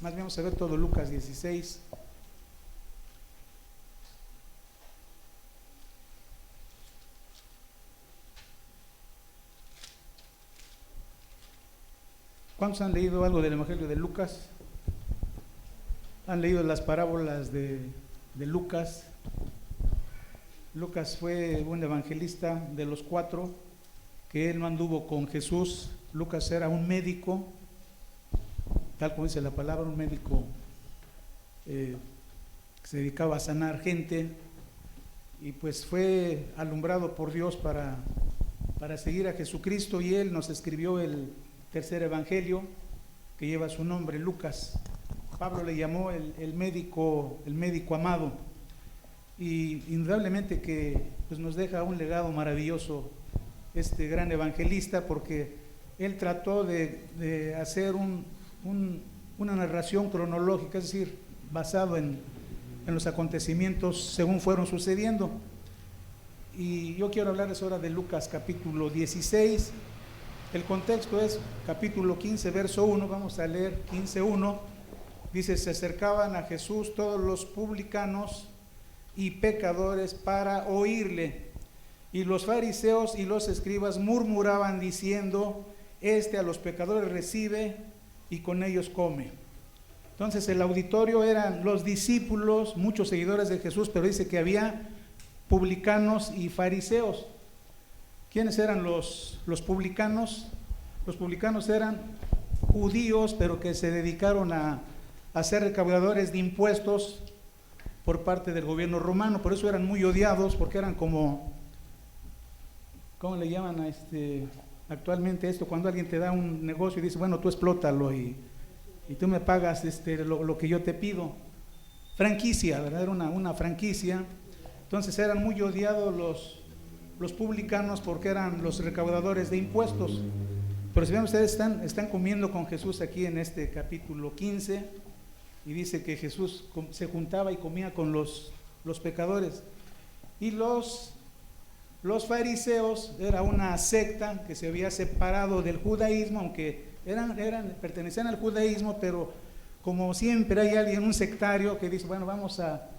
Más bien vamos a ver todo Lucas 16. ¿Cuántos han leído algo del Evangelio de Lucas? ¿Han leído las parábolas de Lucas? Lucas fue un evangelista de los 4, que él no anduvo con Jesús. Lucas era un médico, tal como dice la palabra, un médico que se dedicaba a sanar gente, y pues fue alumbrado por Dios para seguir a Jesucristo, y él nos escribió el tercer evangelio que lleva su nombre, Lucas. Pablo le llamó el médico amado, y indudablemente que pues nos deja un legado maravilloso este gran evangelista, porque él trató de hacer una narración cronológica, es decir, basado en los acontecimientos según fueron sucediendo. Y yo quiero hablarles ahora de Lucas capítulo 16. El contexto es capítulo 15, verso 1, vamos a leer 15:1. Dice: se acercaban a Jesús todos los publicanos y pecadores para oírle, y los fariseos y los escribas murmuraban diciendo: este a los pecadores recibe y con ellos come. Entonces el auditorio eran los discípulos, muchos seguidores de Jesús, pero dice que había publicanos y fariseos. ¿Quiénes eran los publicanos? Los publicanos eran judíos, pero que se dedicaron a ser recaudadores de impuestos por parte del gobierno romano. Por eso eran muy odiados, porque eran como, ¿cómo le llaman actualmente esto? Cuando alguien te da un negocio y dice: bueno, tú explótalo y tú me pagas lo que yo te pido. Franquicia, ¿verdad? Era una franquicia. Entonces eran muy odiados los publicanos, porque eran los recaudadores de impuestos. Pero si ven ustedes, están comiendo con Jesús aquí en este capítulo 15, y dice que Jesús se juntaba y comía con los pecadores. Y los fariseos era una secta que se había separado del judaísmo, aunque pertenecían al judaísmo, pero como siempre hay alguien, un sectario, que dice: bueno, vamos a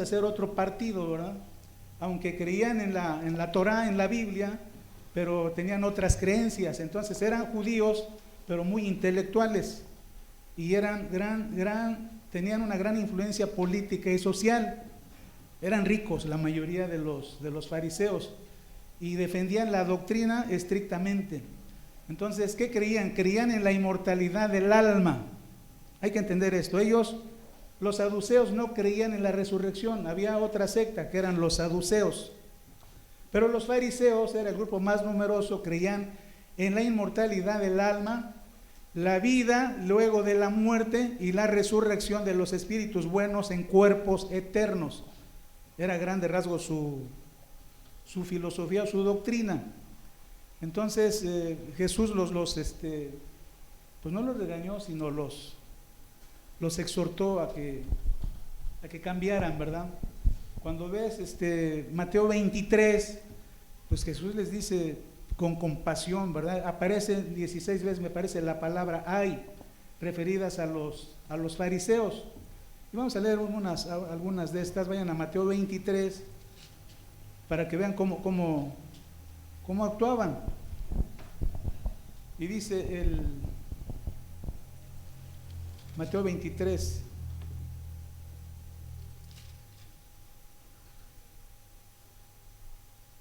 hacer otro partido, ¿verdad? Aunque creían en la Torá, en la Biblia, pero tenían otras creencias. Entonces eran judíos, pero muy intelectuales, y tenían una gran influencia política y social. Eran ricos la mayoría de los fariseos, y defendían la doctrina estrictamente. Entonces, ¿qué creían? Creían en la inmortalidad del alma. Hay que entender esto. Los saduceos no creían en la resurrección. Había otra secta que eran los saduceos, pero los fariseos, era el grupo más numeroso, creían en la inmortalidad del alma, la vida luego de la muerte y la resurrección de los espíritus buenos en cuerpos eternos. Era a grandes rasgos su filosofía, su doctrina. Entonces Jesús pues no los regañó, sino los exhortó a que cambiaran, ¿verdad? Cuando ves Mateo 23, pues Jesús les dice con compasión, ¿verdad? Aparece 16 veces, me parece, la palabra "ay", referidas a los fariseos. Y vamos a leer algunas de estas. Vayan a Mateo 23 para que vean cómo actuaban. Y dice Mateo 23,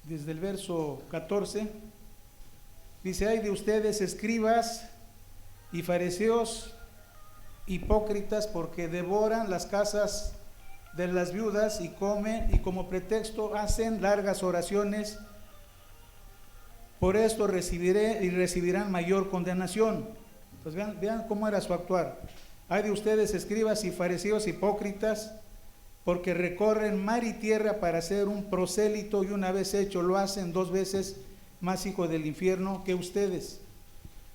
desde el verso 14, dice: ay de ustedes, escribas y fariseos hipócritas, porque devoran las casas de las viudas y comen, y como pretexto hacen largas oraciones. Por esto recibirán mayor condenación. Pues vean cómo era su actuar. Ay de ustedes, escribas y fariseos hipócritas, porque recorren mar y tierra para hacer un prosélito, y una vez hecho lo hacen 2 veces más hijo del infierno que ustedes.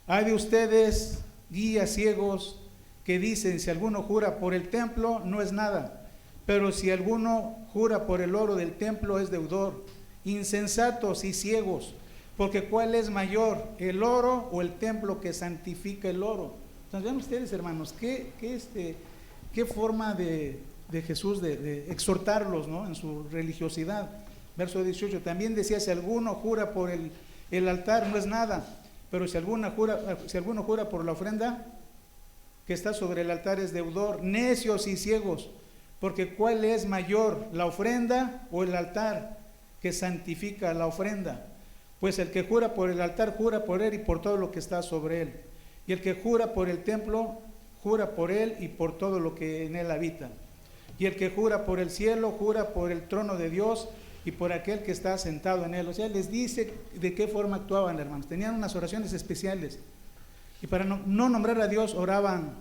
Ay de ustedes, guías ciegos, que dicen: si alguno jura por el templo, no es nada, pero si alguno jura por el oro del templo, es deudor. Insensatos y ciegos, porque ¿cuál es mayor, el oro o el templo que santifica el oro? Entonces vean ustedes, hermanos, qué forma de Jesús de exhortarlos, ¿no?, en su religiosidad. Verso 18, también decía, si alguno jura por el altar no es nada, pero si alguno jura por la ofrenda que está sobre el altar es deudor. Necios y ciegos, porque ¿cuál es mayor, la ofrenda o el altar que santifica la ofrenda? Pues el que jura por el altar jura por él y por todo lo que está sobre él, y el que jura por el templo jura por él y por todo lo que en él habita, y el que jura por el cielo jura por el trono de Dios y por aquel que está sentado en él. O sea, les dice de qué forma actuaban, hermanos. Tenían unas oraciones especiales, y para no nombrar a Dios oraban,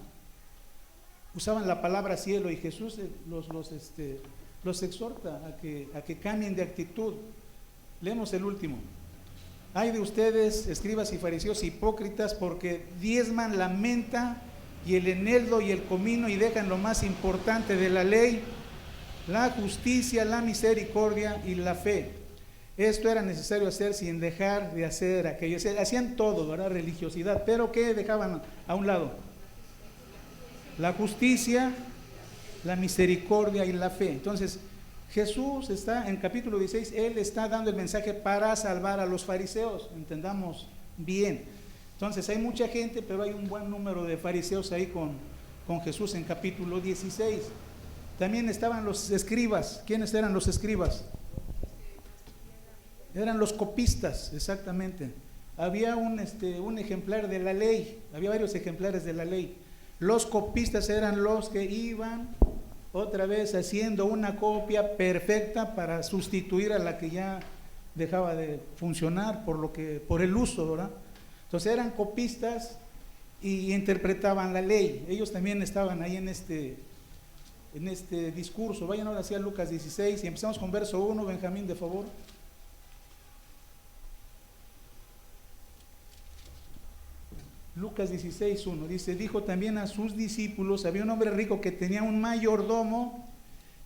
usaban la palabra cielo, y Jesús los exhorta a que cambien de actitud. Leemos el último. Ay de ustedes, escribas y fariseos hipócritas, porque diezman la menta y el eneldo y el comino, y dejan lo más importante de la ley, la justicia, la misericordia y la fe. Esto era necesario hacer sin dejar de hacer aquello. Hacían todo, ¿verdad? Religiosidad, pero ¿qué dejaban a un lado? La justicia, la misericordia y la fe. Entonces Jesús está en capítulo 16, Él está dando el mensaje para salvar a los fariseos, entendamos bien. Entonces hay mucha gente, pero hay un buen número de fariseos ahí con Jesús en capítulo 16. También estaban los escribas. ¿Quiénes eran los escribas? Eran los copistas, exactamente. Había un ejemplar de la ley, había varios ejemplares de la ley. Los copistas eran los que iban otra vez haciendo una copia perfecta para sustituir a la que ya dejaba de funcionar por el uso, ¿verdad? Entonces eran copistas y interpretaban la ley. Ellos también estaban ahí en este discurso. Vayan ahora hacia Lucas 16 y empezamos con verso 1, Benjamín, de favor. Lucas 16, 1 dice, dijo también a sus discípulos, había un hombre rico que tenía un mayordomo,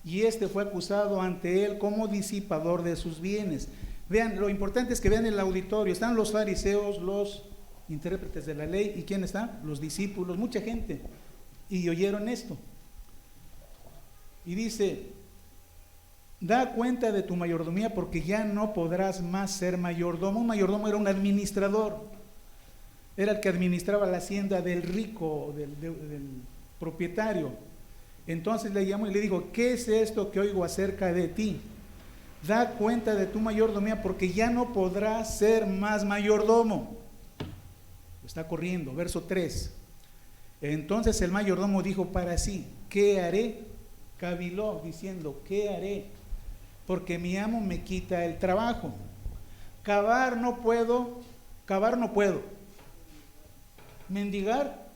y este fue acusado ante él como disipador de sus bienes. Vean, lo importante es que vean el auditorio, están los fariseos, los intérpretes de la ley, ¿y quién está? Los discípulos, mucha gente, y oyeron esto. Y dice, da cuenta de tu mayordomía, porque ya no podrás más ser mayordomo. Un mayordomo era un administrador, era el que administraba la hacienda del rico, del propietario. Entonces le llamó y le dijo, ¿qué es esto que oigo acerca de ti? Da cuenta de tu mayordomía, porque ya no podrás ser más mayordomo. Está corriendo, verso 3. Entonces el mayordomo dijo para sí, ¿qué haré? Caviló diciendo, ¿qué haré? Porque mi amo me quita el trabajo. Cavar no puedo. Mendigar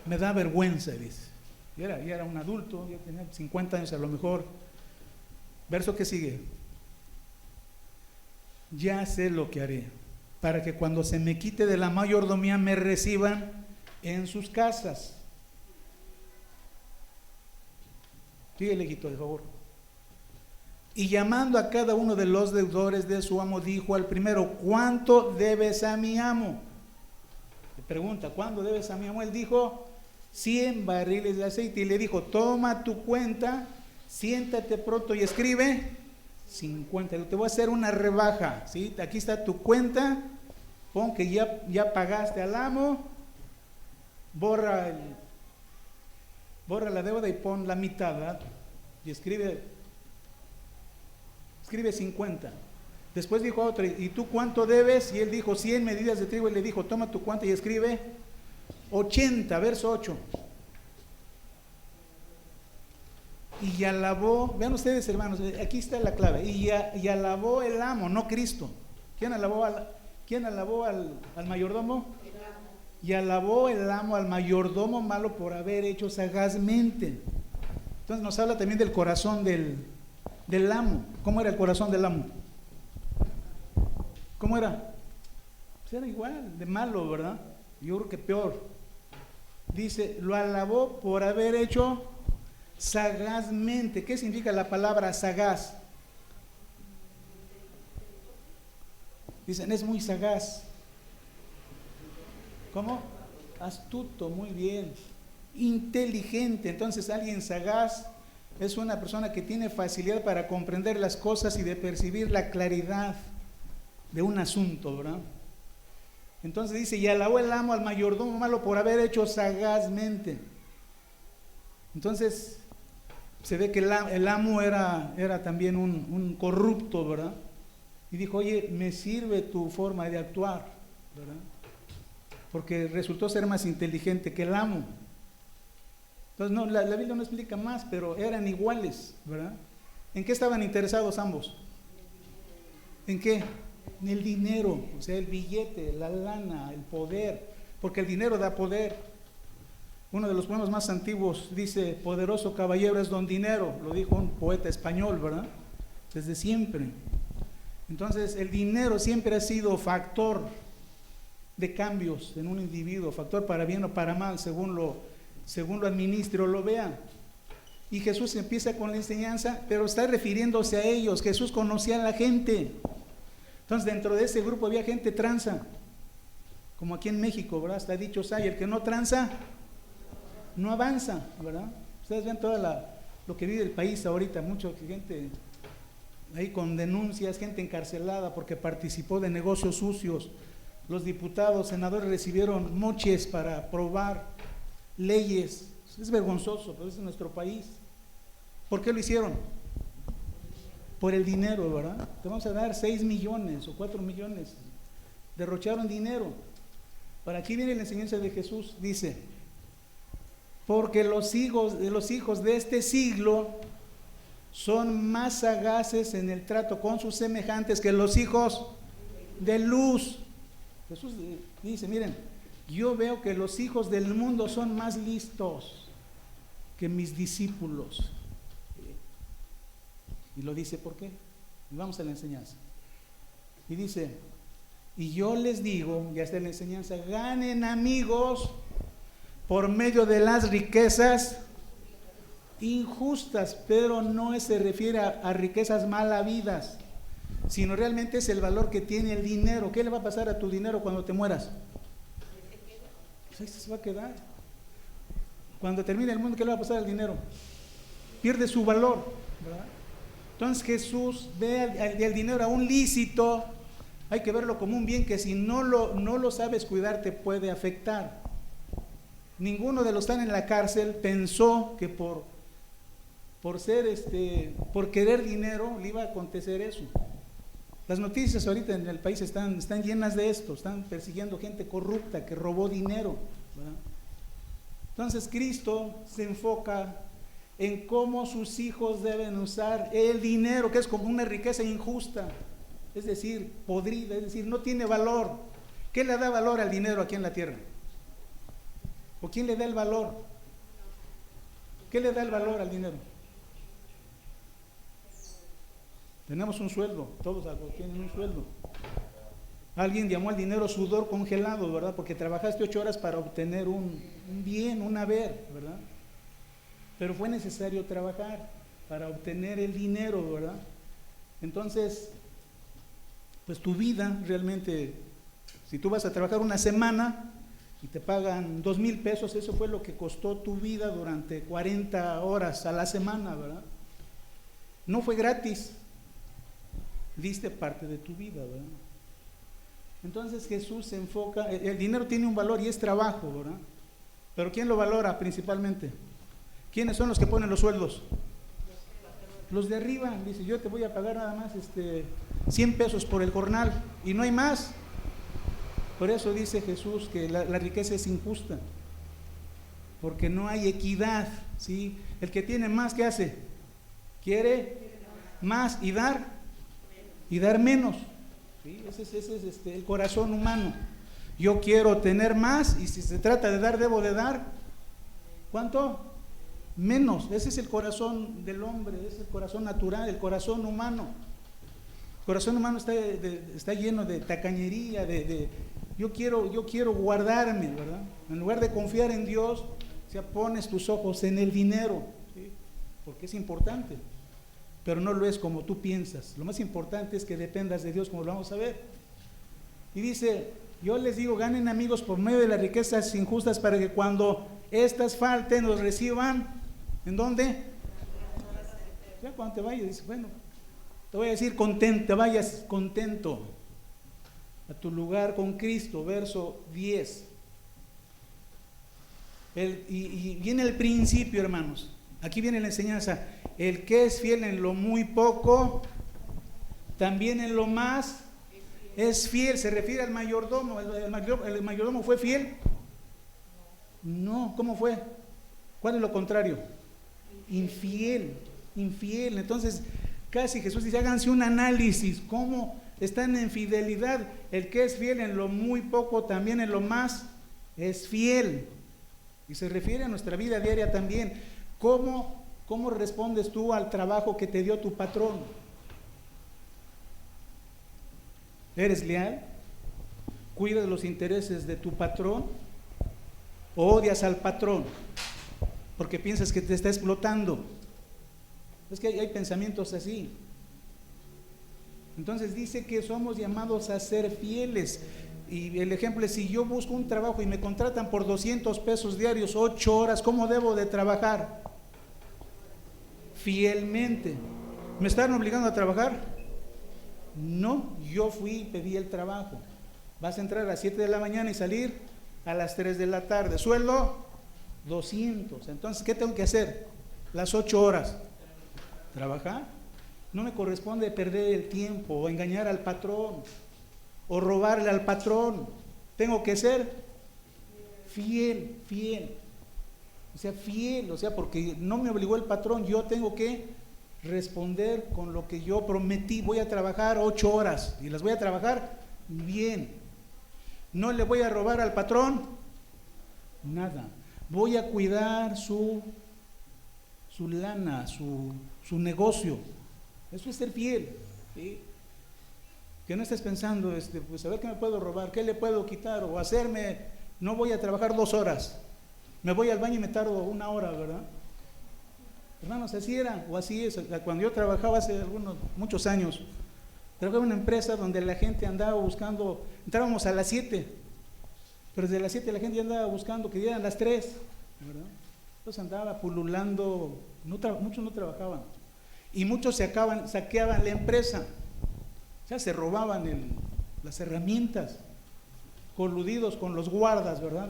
me da vergüenza, dice. Ya era un adulto, ya tenía 50 años a lo mejor. Verso que sigue. Ya sé lo que haré, para que cuando se me quite de la mayordomía me reciban en sus casas. Síguele, hijito, de favor. Y llamando a cada uno de los deudores de su amo, dijo al primero, ¿cuánto debes a mi amo? Le pregunta, ¿cuánto debes a mi amo? Él dijo, 100 barriles de aceite. Y le dijo, toma tu cuenta, siéntate pronto y escribe 50. Te voy a hacer una rebaja, ¿sí? Aquí está tu cuenta, pon que ya pagaste al amo, borra la deuda y pon la mitad, ¿verdad? Y escribe 50. Después dijo a otro, ¿y tú cuánto debes? Y él dijo 100 medidas de trigo, y le dijo, toma tu cuenta y escribe 80, verso 8. Y alabó, vean ustedes, hermanos, aquí está la clave, y alabó el amo, no Cristo. ¿Quién alabó al mayordomo? Y alabó el amo al mayordomo malo por haber hecho sagazmente. Entonces nos habla también del corazón del amo. ¿Cómo era el corazón del amo? ¿Cómo era? Pues era igual, de malo, ¿verdad? Yo creo que peor. Dice, lo alabó por haber hecho sagazmente. ¿Qué significa la palabra sagaz? Dicen, es muy sagaz. ¿Cómo? Astuto, muy bien. Inteligente. Entonces alguien sagaz es una persona que tiene facilidad para comprender las cosas y de percibir la claridad de un asunto, ¿verdad? Entonces dice, y alabó el amo al mayordomo malo por haber hecho sagazmente. Entonces se ve que el amo era también un corrupto, ¿verdad? Y dijo, oye, me sirve tu forma de actuar, ¿verdad? Porque resultó ser más inteligente que el amo. Entonces, no, la Biblia no explica más, pero eran iguales, ¿verdad? ¿En qué estaban interesados ambos? ¿En qué? En el dinero, o sea, el billete, la lana, el poder, porque el dinero da poder. Uno de los poemas más antiguos dice, poderoso caballero es don dinero, lo dijo un poeta español, ¿verdad? Desde siempre. Entonces, el dinero siempre ha sido factor de cambios en un individuo, factor para bien o para mal, según lo administre o lo vea. Y Jesús empieza con la enseñanza, pero está refiriéndose a ellos. Jesús conocía a la gente. Entonces, dentro de ese grupo había gente tranza, como aquí en México, ¿verdad? Está dicho, hay el que no tranza, no avanza, ¿verdad? Ustedes ven lo que vive el país ahorita, mucha gente ahí con denuncias, gente encarcelada porque participó de negocios sucios. Los diputados, senadores recibieron moches para aprobar leyes. Es vergonzoso, pero es en nuestro país. ¿Por qué lo hicieron? Por el dinero, ¿verdad? Te vamos a dar 6 millones o 4 millones. Derrocharon dinero. Para aquí viene la enseñanza de Jesús, dice, porque los hijos de este siglo son más sagaces en el trato con sus semejantes que los hijos de luz. Jesús dice, miren, yo veo que los hijos del mundo son más listos que mis discípulos. Y lo dice, ¿por qué? Y vamos a la enseñanza. Y dice, y yo les digo, ya está en la enseñanza, ganen amigos por medio de las riquezas injustas, pero no se refiere a riquezas mal habidas, sino realmente es el valor que tiene el dinero. ¿Qué le va a pasar a tu dinero cuando te mueras? Pues ahí se va a quedar. Cuando termine el mundo, ¿qué le va a pasar al dinero? Pierde su valor, ¿verdad? Entonces Jesús ve al dinero aún lícito, hay que verlo como un bien que si no lo sabes cuidar te puede afectar. Ninguno de los que están en la cárcel pensó que por querer dinero le iba a acontecer eso. Las noticias ahorita en el país están llenas de esto, están persiguiendo gente corrupta que robó dinero, ¿verdad? Entonces Cristo se enfoca en cómo sus hijos deben usar el dinero, que es como una riqueza injusta, es decir, podrida, es decir, no tiene valor. ¿Qué le da valor al dinero aquí en la tierra? ¿O quién le da el valor? ¿Qué le da el valor al dinero? Tenemos un sueldo, todos tienen un sueldo. Alguien llamó al dinero sudor congelado, ¿verdad? Porque trabajaste 8 horas para obtener un bien, un haber, ¿verdad? Pero fue necesario trabajar para obtener el dinero, ¿verdad? Entonces, pues tu vida realmente, si tú vas a trabajar una semana y te pagan 2,000 pesos, eso fue lo que costó tu vida durante 40 horas a la semana, ¿verdad? No fue gratis, diste parte de tu vida, ¿verdad? Entonces Jesús se enfoca, el dinero tiene un valor y es trabajo, ¿verdad? Pero ¿quién lo valora principalmente? ¿Quiénes son los que ponen los sueldos? Los de arriba. Dice, yo te voy a pagar nada más 100 pesos por el jornal y no hay más. Por eso dice Jesús que la riqueza es injusta, porque no hay equidad, ¿sí? El que tiene más, ¿qué hace? Quiere más y dar menos, ¿sí? Ese es el corazón humano. Yo quiero tener más y si se trata de dar, debo de dar ¿cuánto? Menos. Ese es el corazón del hombre, ese es el corazón natural, el corazón humano. El corazón humano está lleno de tacañería, yo quiero guardarme, ¿verdad? En lugar de confiar en Dios, pones tus ojos en el dinero, ¿sí? Porque es importante, pero no lo es como tú piensas. Lo más importante es que dependas de Dios, como lo vamos a ver. Y dice, Yo les digo, ganen amigos por medio de las riquezas injustas para que cuando estas falten los reciban. ¿En dónde? Ya cuando te vayas, dices, bueno, te voy a decir contento, te vayas contento a tu lugar con Cristo, verso 10. Y viene el principio, hermanos. Aquí viene la enseñanza. El que es fiel en lo muy poco, también en lo más es fiel. Se refiere al mayordomo. ¿El mayordomo fue fiel? No, ¿cómo fue? ¿Cuál es lo contrario? Infiel. Entonces, casi Jesús dice, háganse un análisis, ¿cómo están en fidelidad? El que es fiel en lo muy poco, también en lo más es fiel. Y se refiere a nuestra vida diaria también. ¿Cómo respondes tú al trabajo que te dio tu patrón? ¿Eres leal? ¿Cuidas los intereses de tu patrón? ¿O odias al patrón porque piensas que te está explotando? Es que hay pensamientos así. Entonces dice que somos llamados a ser fieles. Y el ejemplo es, si yo busco un trabajo y me contratan por 200 pesos diarios, 8 horas, ¿cómo debo de trabajar? Fielmente. ¿Me están obligando a trabajar? No, yo fui y pedí el trabajo. Vas a entrar a las 7 de la mañana y salir a las 3 de la tarde. ¿Sueldo? 200. Entonces, ¿qué tengo que hacer? Las 8 horas. ¿Trabajar? No me corresponde perder el tiempo o engañar al patrón o robarle al patrón. Tengo que ser fiel. O sea, porque no me obligó el patrón, yo tengo que responder con lo que yo prometí. Voy a trabajar 8 horas y las voy a trabajar bien. No le voy a robar al patrón nada. Voy a cuidar su lana, su negocio. Eso es ser fiel, ¿sí? Que no estés pensando, pues a ver qué me puedo robar, qué le puedo quitar o hacerme. No voy a trabajar 2 horas, me voy al baño y me tardo 1 hora, ¿verdad? Hermanos, así era, o así es. Cuando yo trabajaba hace muchos años, trabajaba en una empresa donde la gente andaba buscando, entrábamos a las 7, pero desde las 7 la gente ya andaba buscando que dieran las 3, ¿verdad? Entonces andaba pululando, muchos no trabajaban, y muchos saqueaban la empresa, o sea, se robaban las herramientas, coludidos con los guardas, ¿verdad?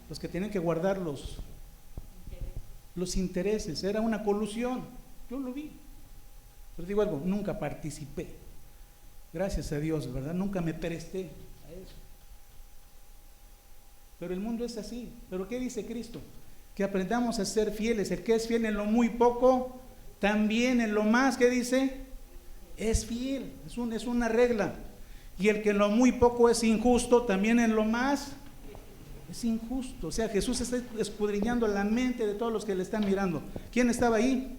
Los que tienen que guardar los intereses. Era una colusión, yo lo vi. Pero digo algo, nunca participé, gracias a Dios, ¿verdad? Nunca me presté a eso. Pero el mundo es así. ¿Pero qué dice Cristo? Que aprendamos a ser fieles. El que es fiel en lo muy poco, también en lo más, ¿qué dice? Es fiel, es una regla. Y el que en lo muy poco es injusto, también en lo más es injusto. O sea, Jesús está escudriñando la mente de todos los que le están mirando. ¿Quién estaba ahí?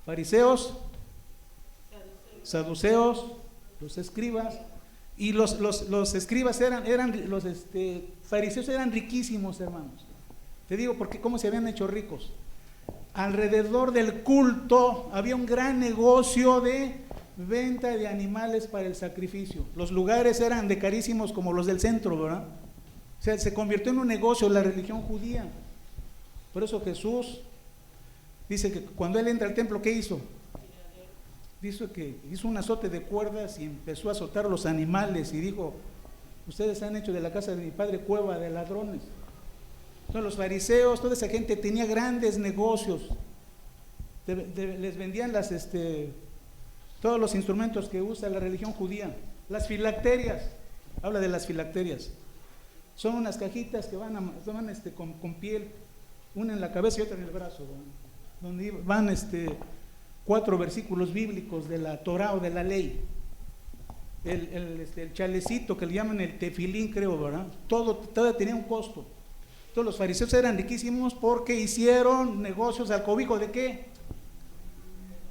Fariseos, saduceos, los escribas. Y los escribas los fariseos eran riquísimos, hermanos. Te digo porque cómo se habían hecho ricos. Alrededor del culto había un gran negocio de venta de animales para el sacrificio. Los lugares eran de carísimos como los del centro, ¿verdad? O sea, se convirtió en un negocio la religión judía. Por eso Jesús dice que cuando él entra al templo, ¿qué hizo? Dice que hizo un azote de cuerdas y empezó a azotar los animales y dijo: ustedes han hecho de la casa de mi padre cueva de ladrones. Entonces los fariseos, toda esa gente tenía grandes negocios, les vendían todos los instrumentos que usa la religión judía. Las filacterias, habla de las filacterias, son unas cajitas que van con piel, una en la cabeza y otra en el brazo, donde van 4 versículos bíblicos de la Torah o de la ley. El chalecito que le llaman el tefilín, creo, ¿verdad? Todo tenía un costo. Todos los fariseos eran riquísimos porque hicieron negocios al cobijo ¿de qué?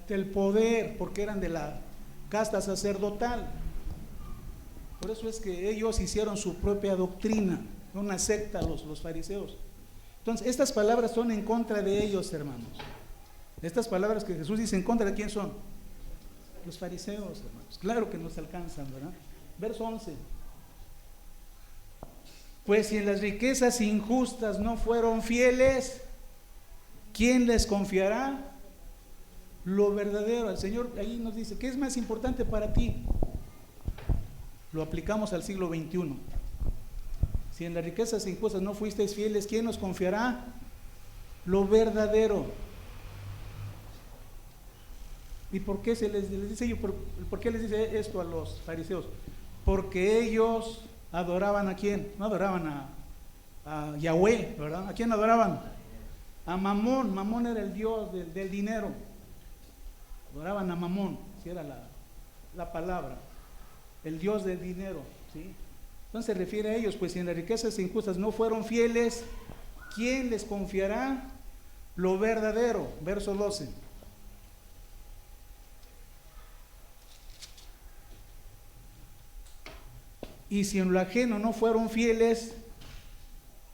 Del poder, porque eran de la casta sacerdotal. Por eso es que ellos hicieron su propia doctrina, una secta, los fariseos. Entonces, estas palabras son en contra de ellos, hermanos. Estas palabras que Jesús dice, ¿en contra de quién son? Los fariseos, hermanos. Claro que nos alcanzan, ¿verdad? Verso 11. Pues si en las riquezas injustas no fueron fieles, ¿quién les confiará lo verdadero? El Señor ahí nos dice, ¿qué es más importante para ti? Lo aplicamos al siglo XXI. Si en las riquezas injustas no fuisteis fieles, ¿quién nos confiará lo verdadero? ¿Y por qué se les dice por qué les dice esto a los fariseos? Porque ellos adoraban ¿a quién? No adoraban a Yahweh, ¿verdad? ¿A quién adoraban? A Mamón. Mamón era el dios del dinero. Adoraban a Mamón, si era la palabra, el dios del dinero, ¿sí? Entonces se refiere a ellos, pues si en las riquezas injustas no fueron fieles, ¿quién les confiará lo verdadero? Verso 12. Y si en lo ajeno no fueron fieles,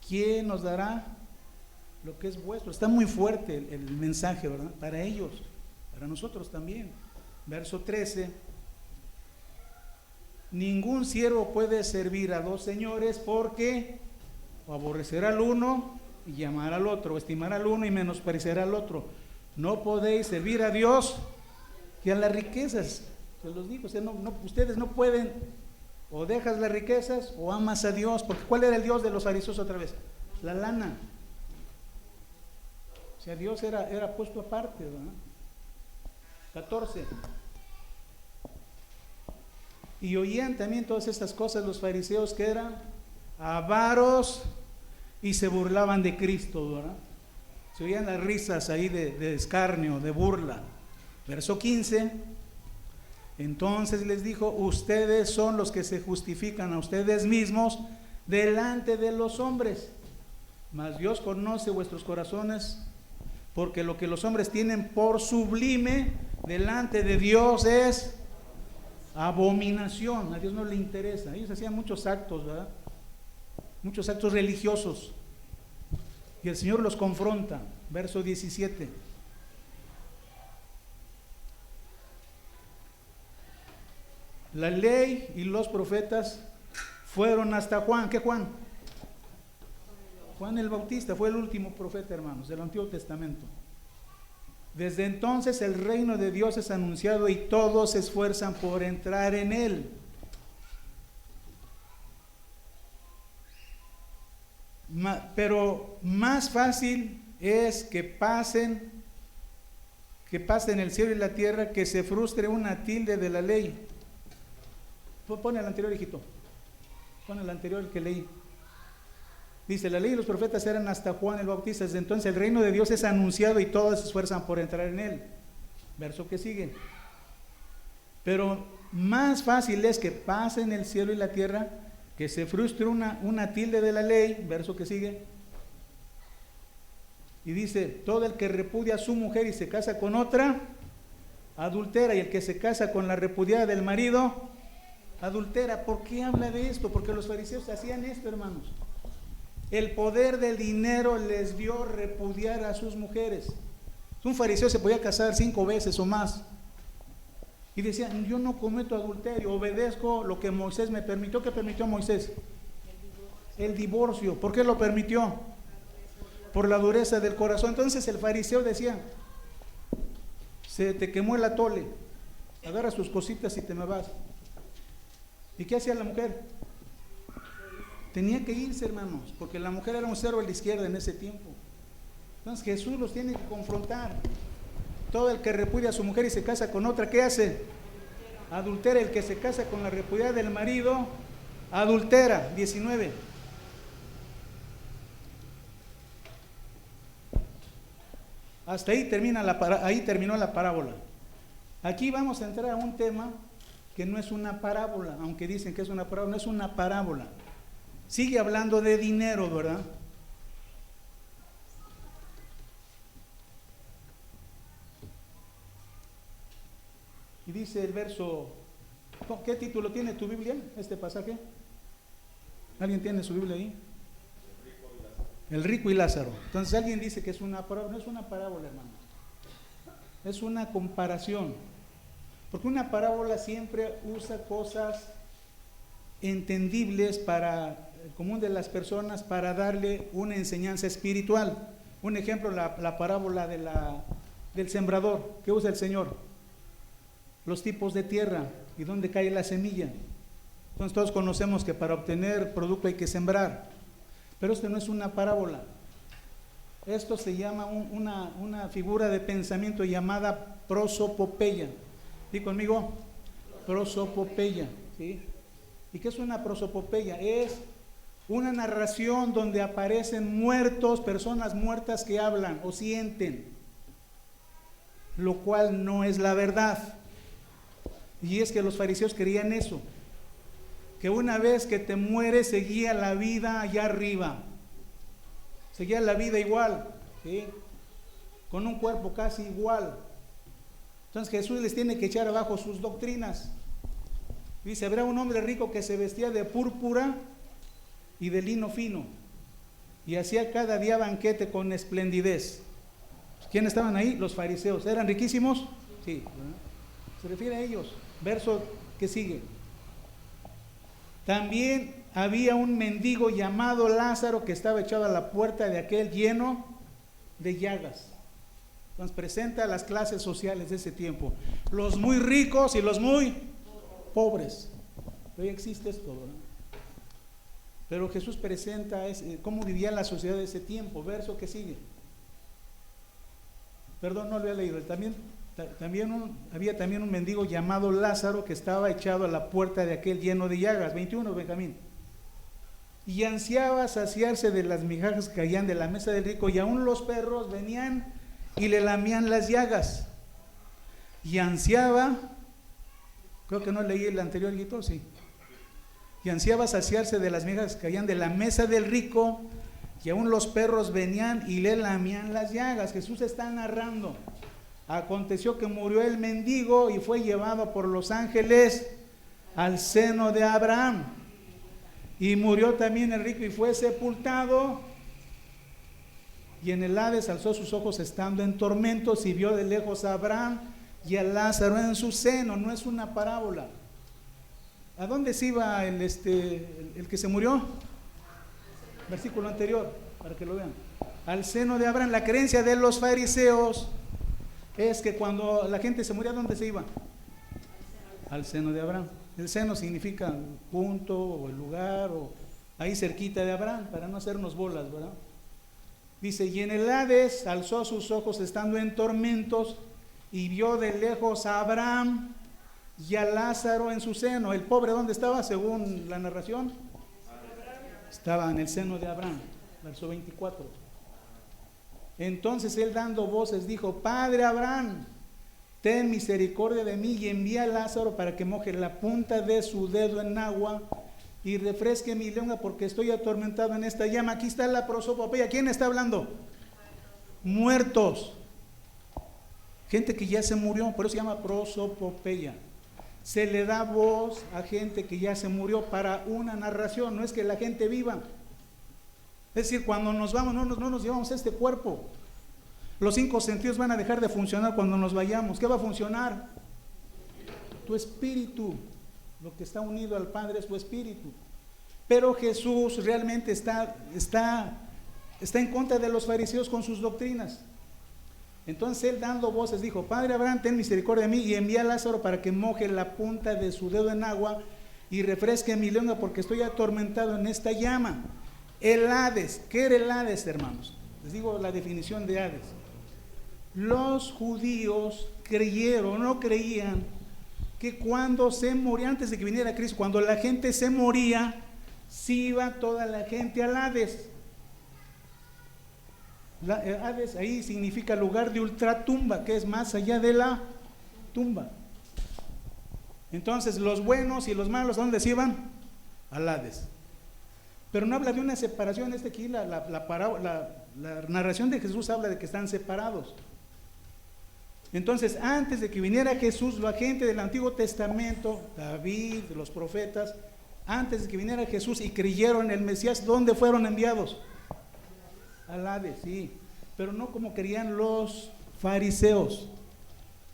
¿quién nos dará lo que es vuestro? Está muy fuerte el mensaje, ¿verdad? Para ellos, para nosotros también. Verso 13. Ningún siervo puede servir a dos señores, porque o aborrecerá al uno y llamará al otro, o estimará al uno y menospreciará al otro. No podéis servir a Dios y a las riquezas. Se los digo, o sea, ustedes no pueden, o dejas las riquezas o amas a Dios, porque ¿cuál era el Dios de los fariseos otra vez? La lana. O sea, Dios era puesto aparte, ¿verdad? 14. Y oían también todas estas cosas los fariseos, que eran avaros, y se burlaban de Cristo, ¿verdad? Se oían las risas ahí de escarnio, de burla. Verso 15. Entonces les dijo: ustedes son los que se justifican a ustedes mismos delante de los hombres, mas Dios conoce vuestros corazones, porque lo que los hombres tienen por sublime delante de Dios es abominación. A Dios no le interesa. Ellos hacían muchos actos, ¿verdad? Muchos actos religiosos, y el Señor los confronta. Verso 17. La ley y los profetas fueron hasta Juan. ¿Qué Juan? Juan el Bautista fue el último profeta, hermanos, del Antiguo Testamento. Desde entonces el reino de Dios es anunciado y todos se esfuerzan por entrar en él. Pero más fácil es que pasen el cielo y la tierra, que se frustre una tilde de la ley. Pon el anterior, hijito. Pon el anterior que leí. Dice: la ley y los profetas eran hasta Juan el Bautista. Desde entonces el reino de Dios es anunciado y todos se esfuerzan por entrar en él. Verso que sigue. Pero más fácil es que pasen el cielo y la tierra, que se frustre una tilde de la ley. Verso que sigue. Y dice: todo el que repudia a su mujer y se casa con otra, adultera, y el que se casa con la repudiada del marido, adultera. ¿Por qué habla de esto? Porque los fariseos hacían esto, hermanos. El poder del dinero les vio repudiar a sus mujeres. Un fariseo se podía casar 5 veces o más, y decía: yo no cometo adulterio, obedezco lo que Moisés me permitió. ¿Qué permitió Moisés? El divorcio. ¿Por qué lo permitió? Por la dureza del corazón. Entonces el fariseo decía: se te quemó el atole, agarra tus cositas y te me vas. ¿Y qué hacía la mujer? Tenía que irse, hermanos, porque la mujer era un cero a la izquierda en ese tiempo. Entonces Jesús los tiene que confrontar. Todo el que repudia a su mujer y se casa con otra, ¿qué hace? Adultera. El que se casa con la repudiada del marido, adultera. 19. Hasta ahí terminó la parábola. Aquí vamos a entrar a un tema que no es una parábola, aunque dicen que es una parábola, no es una parábola. Sigue hablando de dinero, ¿verdad? Y dice el verso, ¿qué título tiene tu Biblia, este pasaje? ¿Alguien tiene su Biblia ahí? El rico y Lázaro. Entonces alguien dice que es una parábola. No es una parábola, hermano. Es una comparación. Porque una parábola siempre usa cosas entendibles para el común de las personas para darle una enseñanza espiritual. Un ejemplo, la parábola del sembrador que usa el Señor, los tipos de tierra y dónde cae la semilla. Entonces todos conocemos que para obtener producto hay que sembrar, pero esto no es una parábola. Esto se llama una figura de pensamiento llamada prosopopeya. ¿Sí conmigo? Prosopopeya, ¿sí? ¿Y qué es una prosopopeya? Es una narración donde aparecen muertos, personas muertas que hablan o sienten, lo cual no es la verdad. Y es que los fariseos creían eso, que una vez que te mueres seguía la vida allá arriba, seguía la vida igual, ¿sí? Con un cuerpo casi igual. Entonces Jesús les tiene que echar abajo sus doctrinas. Dice, habrá un hombre rico que se vestía de púrpura y de lino fino, y hacía cada día banquete con esplendidez. ¿Quiénes estaban ahí? Los fariseos. ¿Eran riquísimos? Sí. Se refiere a ellos. Verso que sigue. También había un mendigo llamado Lázaro que estaba echado a la puerta de aquel lleno de llagas. Entonces presenta las clases sociales de ese tiempo, los muy ricos y los muy pobres. Hoy existe esto, ¿verdad? Pero Jesús presenta cómo vivía la sociedad de ese tiempo. Verso que sigue. Perdón, no lo he leído. Había también un mendigo llamado Lázaro que estaba echado a la puerta de aquel lleno de llagas. 21, Benjamín. Y ansiaba saciarse de las migajas que caían de la mesa del rico, y aún los perros venían y le lamían las llagas. Y ansiaba, creo que no leí el anterior, Guito, sí. Y ansiaba saciarse de las migajas que caían de la mesa del rico, y aún los perros venían y le lamían las llagas. Jesús está narrando. Aconteció que murió el mendigo y fue llevado por los ángeles al seno de Abraham. Y murió también el rico y fue sepultado. Y en el Hades alzó sus ojos estando en tormentos y vio de lejos a Abraham y a Lázaro en su seno. No es una parábola. ¿A dónde se iba el que se murió? Versículo anterior, para que lo vean. Al seno de Abraham. La creencia de los fariseos es que cuando la gente se moría, ¿a dónde se iba? Al seno de Abraham. El seno significa el punto o el lugar, o ahí cerquita de Abraham, para no hacernos bolas, ¿verdad? Dice, y en el Hades alzó sus ojos estando en tormentos y vio de lejos a Abraham y a Lázaro en su seno. ¿El pobre dónde estaba según la narración? Estaba en el seno de Abraham. Verso 24. Entonces él dando voces dijo, Padre Abraham, ten misericordia de mí y envía a Lázaro para que moje la punta de su dedo en agua y refresque mi lengua porque estoy atormentado en esta llama. Aquí está la prosopopeya. ¿Quién está hablando? Muertos. Gente que ya se murió, por eso se llama prosopopeya. Se le da voz a gente que ya se murió para una narración, no es que la gente viva. Es decir, cuando nos vamos, no nos llevamos a este cuerpo. Los 5 sentidos van a dejar de funcionar cuando nos vayamos. ¿Qué va a funcionar? Tu espíritu. Lo que está unido al Padre es tu espíritu. Pero Jesús realmente está en contra de los fariseos con sus doctrinas. Entonces él dando voces dijo, Padre Abraham, ten misericordia de mí y envía a Lázaro para que moje la punta de su dedo en agua y refresque mi lengua porque estoy atormentado en esta llama. El Hades. ¿Qué era el Hades, hermanos? Les digo la definición de Hades. Los judíos no creían que cuando se moría, antes de que viniera Cristo, cuando la gente se moría, sí iba toda la gente al Hades. Hades ahí significa lugar de ultratumba, que es más allá de la tumba. Entonces los buenos y los malos, ¿a dónde se iban? Al Hades. Pero no habla de una separación. Aquí la narración de Jesús habla de que están separados. Entonces, antes de que viniera Jesús, la gente del Antiguo Testamento, David, los profetas, antes de que viniera Jesús y creyeron en el Mesías, ¿dónde fueron enviados? Al Hades, sí, pero no como querían los fariseos.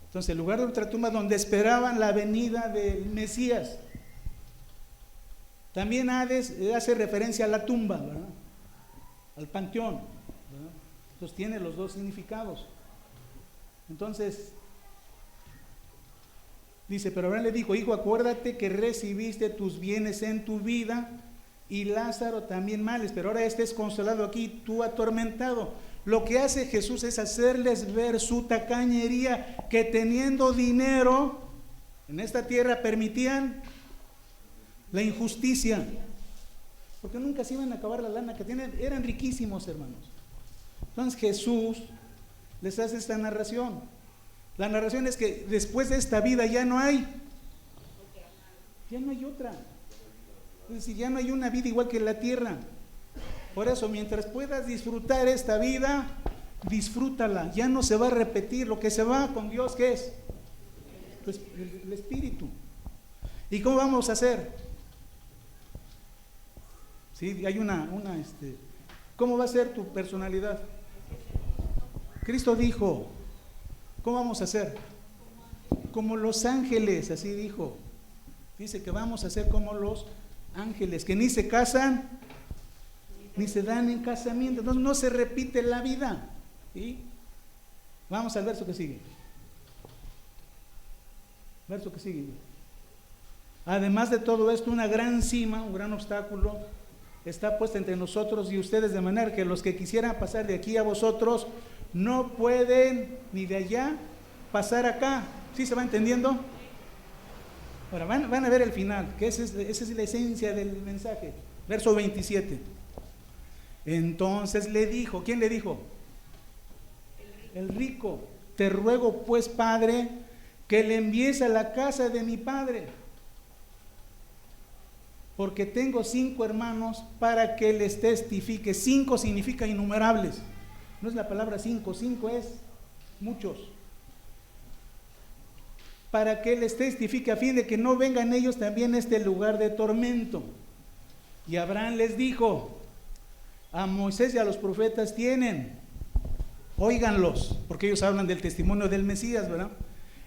Entonces, el lugar de ultratumba donde esperaban la venida del Mesías. También Hades hace referencia a la tumba, ¿verdad? Al panteón, ¿verdad? Entonces tiene los dos significados. Entonces dice, pero Abraham le dijo: hijo, acuérdate que recibiste tus bienes en tu vida, y Lázaro también males, pero ahora este es consolado aquí, tú atormentado. Lo que hace Jesús es hacerles ver su tacañería, que teniendo dinero en esta tierra permitían la injusticia, porque nunca se iban a acabar la lana que tienen, eran riquísimos, hermanos. Entonces Jesús les hace esta narración. La narración es que después de esta vida ya no hay otra. Es decir, ya no hay una vida igual que la tierra. Por eso, mientras puedas disfrutar esta vida, disfrútala. Ya no se va a repetir. Lo que se va con Dios, ¿qué es? Pues el Espíritu. ¿Y cómo vamos a hacer? Sí, hay ¿cómo va a ser tu personalidad? Cristo dijo, ¿cómo vamos a hacer? Como los ángeles, así dijo. Dice que vamos a ser como los ángeles, que ni se casan, ni se dan en casamiento. Entonces no se repite la vida. ¿Sí? Vamos al verso que sigue. Verso que sigue. Además de todo esto, una gran cima, un gran obstáculo está puesta entre nosotros y ustedes, de manera que los que quisieran pasar de aquí a vosotros no pueden ni de allá pasar acá. ¿Sí se va entendiendo? Ahora van a ver el final, que esa es la esencia del mensaje. Verso 27. Entonces le dijo, ¿quién le dijo? El rico. Te ruego pues, Padre, que le envíes a la casa de mi padre, porque tengo 5 hermanos, para que les testifique. 5 significa innumerables. No es la palabra 5, 5 es muchos. Para que les testifique, a fin de que no vengan ellos también a este lugar de tormento. Y Abraham les dijo: a Moisés y a los profetas tienen, óiganlos, porque ellos hablan del testimonio del Mesías, ¿verdad?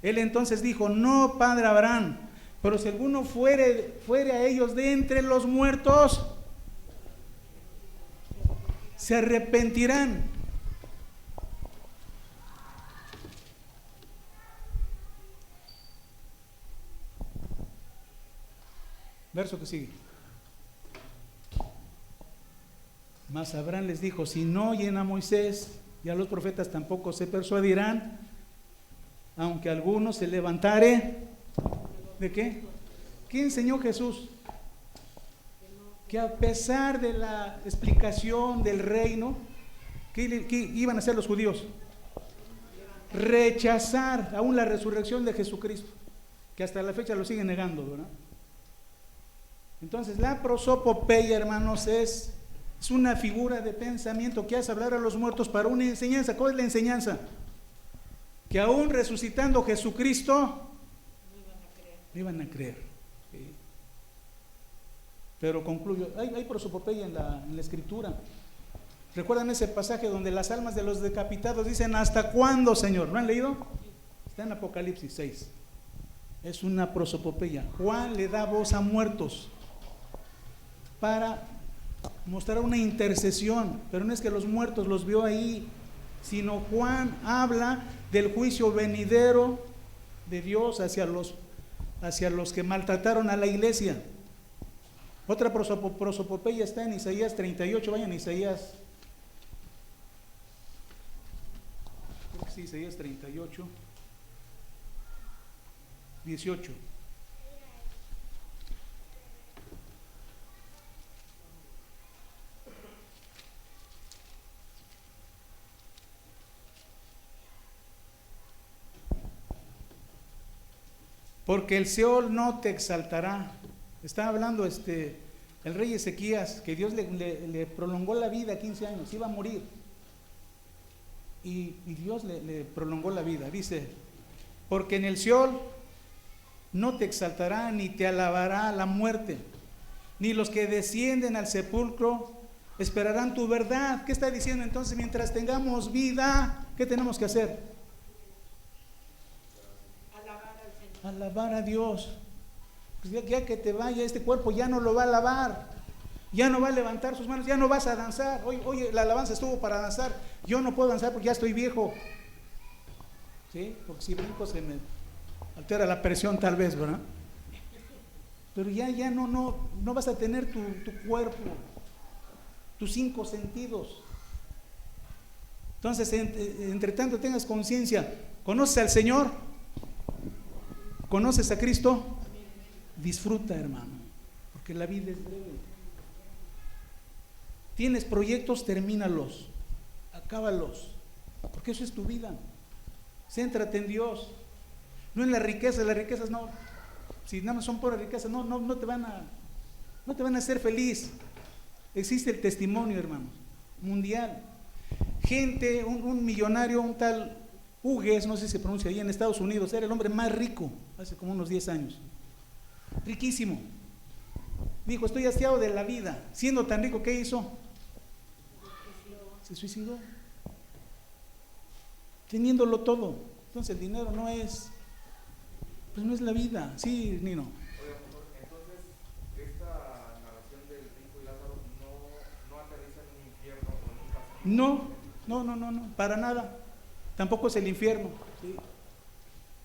Él entonces dijo: no, padre Abraham, pero si alguno fuere a ellos de entre los muertos, se arrepentirán. Verso que sigue. Mas Abraham les dijo: si no oyen a Moisés y a los profetas, tampoco se persuadirán, aunque alguno se levantare. ¿De qué? ¿Qué enseñó Jesús? Que a pesar de la explicación del reino, ¿qué iban a hacer los judíos? Rechazar aún la resurrección de Jesucristo, que hasta la fecha lo siguen negando, ¿verdad? Entonces la prosopopeya, hermanos, es una figura de pensamiento que hace hablar a los muertos para una enseñanza. ¿Cuál es la enseñanza? Que aún resucitando Jesucristo no iban a creer. ¿Sí? Pero concluyo, hay prosopopeya en la escritura. ¿Recuerdan ese pasaje donde las almas de los decapitados dicen: ¿hasta cuándo, Señor? ¿Lo han leído? Está en Apocalipsis 6. Es una prosopopeya. Juan le da voz a muertos para mostrar una intercesión, pero no es que los muertos los vio ahí, sino Juan habla del juicio venidero de Dios hacia los que maltrataron a la iglesia. Otra prosopopeya está en Isaías 38, vayan a Isaías, creo que sí, Isaías 38, 18. Porque el Seol no te exaltará. Está hablando el rey Ezequías, que Dios le prolongó la vida 15 años, iba a morir. Y Dios le prolongó la vida. Dice: porque en el Seol no te exaltará, ni te alabará la muerte, ni los que descienden al sepulcro esperarán tu verdad. ¿Qué está diciendo entonces? Mientras tengamos vida, ¿qué tenemos que hacer? Alabar a Dios. Pues ya que te vaya, este cuerpo ya no lo va a lavar, ya no va a levantar sus manos, ya no vas a danzar. Oye, la alabanza estuvo para danzar, yo no puedo danzar porque ya estoy viejo. ¿Sí? Porque si brinco se me altera la presión tal vez, ¿verdad? Pero ya no vas a tener tu cuerpo, tus 5 sentidos. Entonces, entre tanto tengas conciencia, ¿conoces al Señor? ¿Conoces a Cristo? Disfruta, hermano, porque la vida es breve. Tienes proyectos, termínalos, acábalos, porque eso es tu vida. Céntrate en Dios, no en las riquezas no. Si nada más son puras riquezas, no te van a hacer feliz. Existe el testimonio, hermanos, mundial. Gente, un millonario, un tal Hughes, no sé si se pronuncia ahí en Estados Unidos, era el hombre más rico hace como unos 10 años. Riquísimo. Dijo, estoy hastiado de la vida. Siendo tan rico, ¿qué hizo? Se suicidó. Teniéndolo todo. Entonces el dinero no es la vida. Sí, Nino. Oiga, pastor, entonces esta narración del rico y Lázaro no aterriza en un infierno o en un castigo. No, para nada. Tampoco es el infierno. ¿Sí?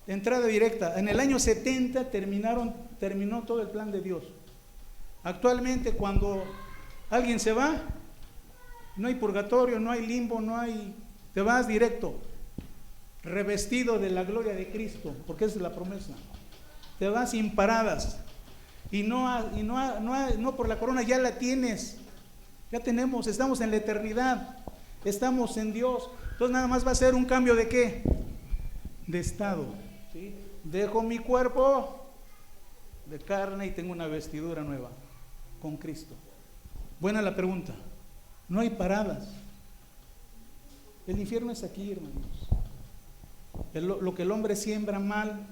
Entrada directa. En el año 70 terminó todo el plan de Dios. Actualmente, cuando alguien se va, no hay purgatorio, no hay limbo, te vas directo, revestido de la gloria de Cristo, porque esa es la promesa. Te vas sin paradas. Y no por la corona, ya la tienes. Ya tenemos, estamos en la eternidad, estamos en Dios. Entonces nada más va a ser un cambio de ¿qué? De estado. ¿Sí? Dejo mi cuerpo de carne y tengo una vestidura nueva con Cristo. Buena la pregunta. No hay paradas. El infierno es aquí, hermanos. Lo que el hombre siembra mal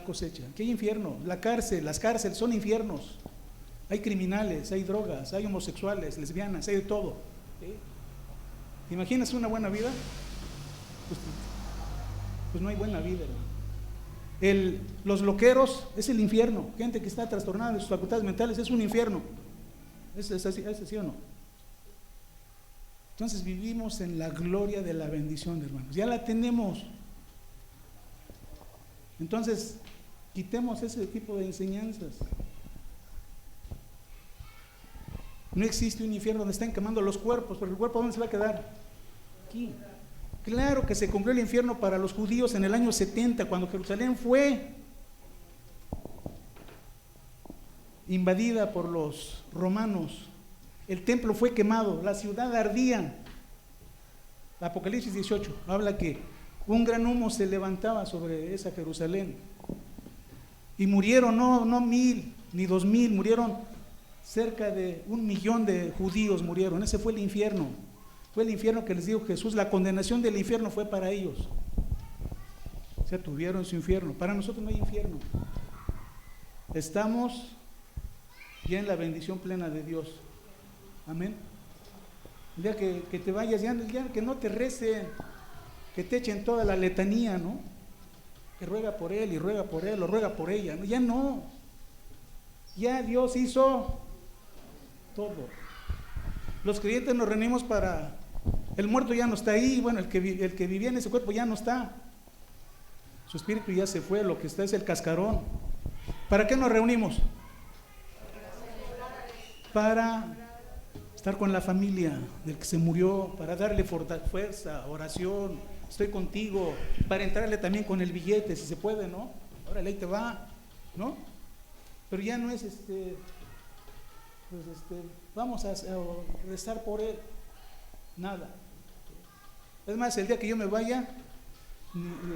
cosecha. ¿Qué hay infierno? Las cárceles son infiernos. Hay criminales, hay drogas, hay homosexuales, lesbianas, hay de todo. ¿Sí? ¿Te imaginas una buena vida? Pues no hay buena vida, hermano. Los loqueros es el infierno. Gente que está trastornada de sus facultades mentales es un infierno. ¿Es así o no? Entonces vivimos en la gloria de la bendición, hermanos. Ya la tenemos. Entonces, quitemos ese tipo de enseñanzas. No existe un infierno donde están quemando los cuerpos, porque el cuerpo ¿dónde se va a quedar? Aquí. Claro que se cumplió el infierno para los judíos en el año 70, cuando Jerusalén fue invadida por los romanos. El templo fue quemado, la ciudad ardía. Apocalipsis 18 habla que un gran humo se levantaba sobre esa Jerusalén. Y murieron no 1000 ni 2000, murieron cerca de 1 millón de judíos murieron. Ese fue el infierno. Fue el infierno que les dijo Jesús. La condenación del infierno fue para ellos. O sea, tuvieron su infierno. Para nosotros no hay infierno. Estamos ya en la bendición plena de Dios. Amén. El día que te vayas, ya que no te recen, que te echen toda la letanía, ¿no? Que ruega por él y ruega por él o ruega por ella, ¿no? Ya no. Ya Dios hizo todo. Los creyentes nos reunimos para... El muerto ya no está ahí, bueno, el que vivía en ese cuerpo ya no está. Su espíritu ya se fue, lo que está es el cascarón. ¿Para qué nos reunimos? Para estar con la familia del que se murió, para darle fuerza, oración, estoy contigo, para entrarle también con el billete, si se puede, ¿no? Órale, ahí te va, ¿no? Pero ya no es vamos a rezar por él, nada. Es más, el día que yo me vaya,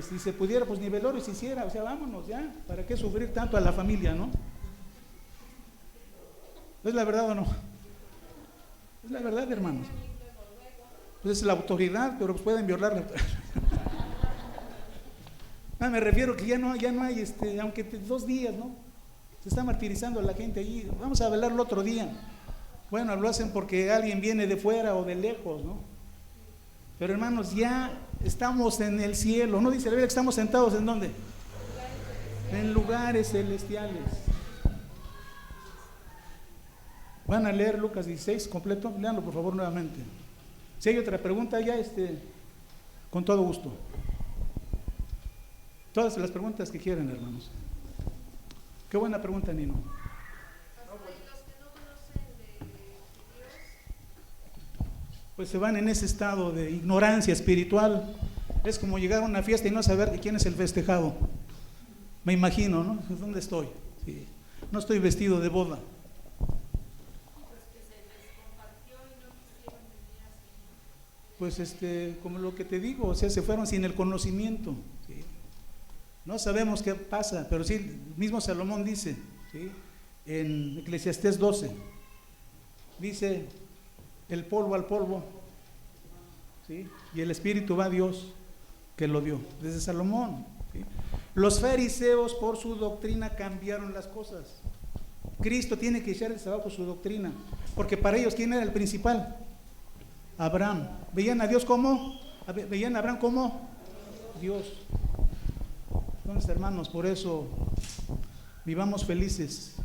si se pudiera, pues ni velorio se hiciera, o sea, vámonos ya, ¿para qué sufrir tanto a la familia, no? ¿Es la verdad o no? Es la verdad, hermanos. Pues es la autoridad, pero pueden violarla. Me refiero que ya no hay, aunque 2 días, ¿no? Se está martirizando a la gente allí. Vamos a velarlo otro día. Bueno, lo hacen porque alguien viene de fuera o de lejos, ¿no? Pero hermanos, ya estamos en el cielo. ¿No dice la Biblia que estamos sentados en dónde? En lugares celestiales. ¿Van a leer Lucas 16 completo? Léanlo por favor nuevamente. Si hay otra pregunta, ya con todo gusto. Todas las preguntas que quieran, hermanos. Qué buena pregunta, Nino. Pues se van en ese estado de ignorancia espiritual. Es como llegar a una fiesta y no saber quién es el festejado. Me imagino, ¿no? ¿Dónde estoy? Sí. No estoy vestido de boda. Pues como lo que te digo, o sea, se fueron sin el conocimiento, ¿sí? No sabemos qué pasa, pero sí, el mismo Salomón dice, ¿sí? En Eclesiastés 12, dice, el polvo al polvo, ¿sí? Y el espíritu va a Dios que lo dio, desde Salomón, ¿sí? Los fariseos por su doctrina cambiaron las cosas. Cristo tiene que echarles abajo su doctrina, porque para ellos, ¿quién era el principal? Abraham. ¿Veían a Dios como? ¿Veían a Abraham como? Dios. Entonces, hermanos, por eso vivamos felices.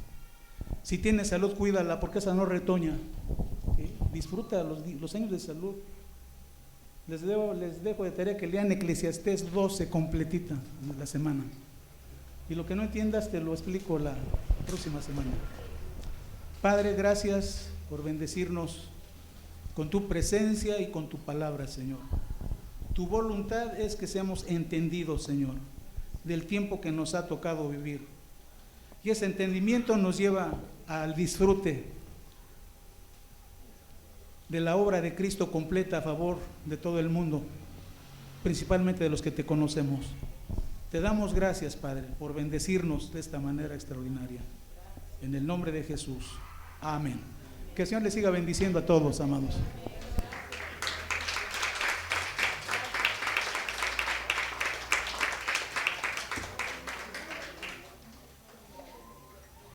Si tienes salud, cuídala, porque esa no retoña, ¿sí? Disfruta los años de salud. Les dejo de tarea que lean Eclesiastés 12 completita en la semana. Y lo que no entiendas te lo explico la próxima semana. Padre, gracias por bendecirnos con tu presencia y con tu palabra, Señor. Tu voluntad es que seamos entendidos, Señor, del tiempo que nos ha tocado vivir. Y ese entendimiento nos lleva al disfrute de la obra de Cristo completa a favor de todo el mundo, principalmente de los que te conocemos. Te damos gracias, Padre, por bendecirnos de esta manera extraordinaria. En el nombre de Jesús. Amén. Que el Señor les siga bendiciendo a todos, amados.